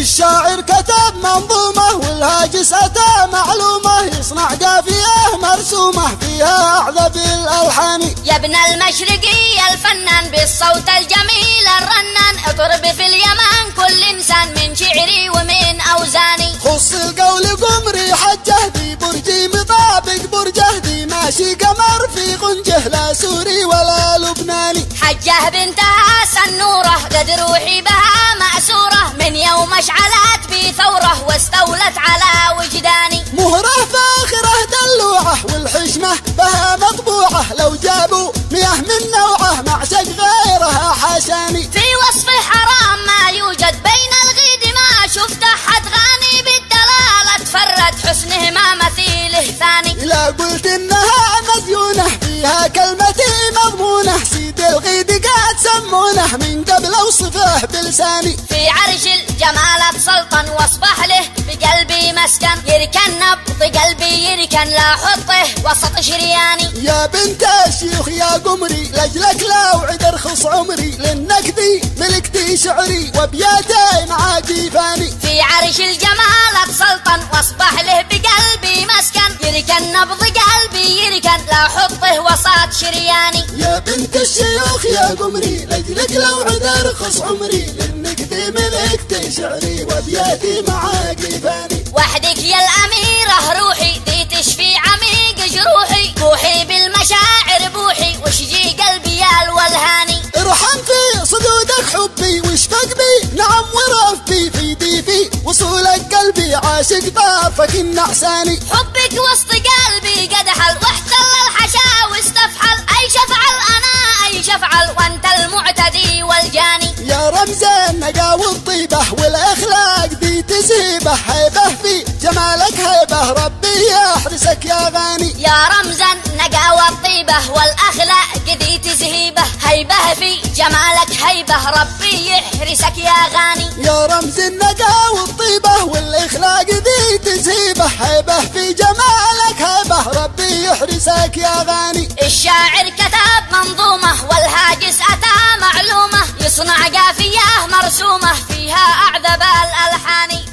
الشاعر كتب منظومة والهاجس أتى معلومة، يصنع قافية مرسومة فيها أعذب الألحان. يا ابن المشرقي الفنان بالصوت الجميل الرنان، اضرب في اليمن كل إنسان من شعري ومن أوزاني. خص القول قمري حجه ذي برجي مطابق برجه ذي ماشي قمر في قنجه لا سوري ولا لبناني. حجه بنتها سنوره قد روحي بها مأسوره، من يوم اشعلت بي ثوره واستولت على وجداني. مهره فاخره دلوعه والحشمه بها مطبوعه، لو جابوا مياه من نوعه معشق غيرها حاشاني. في وصفه حرام ما يوجد بين الغيد، ما شفت احد غاني بالدلاله تفرد حسنه ما مثيله ثاني. لا قلت انها مزيونه فيها كلمتي مضمونه، سيد الغيد قد سمونه من قبل اوصفه بلساني. في عرش الجمال سلطن واصبح له بقلبي مسكن، يركن نبض قلبي يركن لا حطه وسط شرياني. يا بنت الشيوخ يا قمري لاجلك لا وعد ارخص عمري، للنكدي ملكتي شعري وبياتي معاكي فاني. في عرش الجمال سلطن واصبح له بقلبي مسكن، يركن نبض قلبي يركن لا حطه وسط شرياني. يا بنت الشيوخ يا قمري لاجلك لو عد ارخص عمري، للنكدي ملكتي شعري وبياتي معاكي فاني. وحدك يا الأميرة روحي ذي تشفي عميق جروحي، بوحي بالمشاعر بوحي وشجي قلبي يا الولهاني. ارحم في صدودك حبي واشفق بي نعم ورف بي في ضيفي، وصولك قلبي عاشق طافك النعساني. حبك وسط قلبي قد حل واحتل الحشا واستفحل، اي شفعل انا اي شفعل وانت المعتدي والجاني. يا رمز النقا والطيبة والاخلاق دي تزهيبه، هيبه في جمالك هيبه ربي يحرسك يا غاني. يا رمز النقا والطيبة والاخلاق دي تزهيبه، هيبه في جمالك هيبه ربي يحرسك يا غاني. يا رمز النقا والطيبة والاخلاق دي تزهيبه، هيبه في جمالك هيبه ربي يحرسك يا غاني. الشاعر كتب منظومة والهاجس أتى معلومة، يصنع قافية مرسومة فيها أعذب الألحان.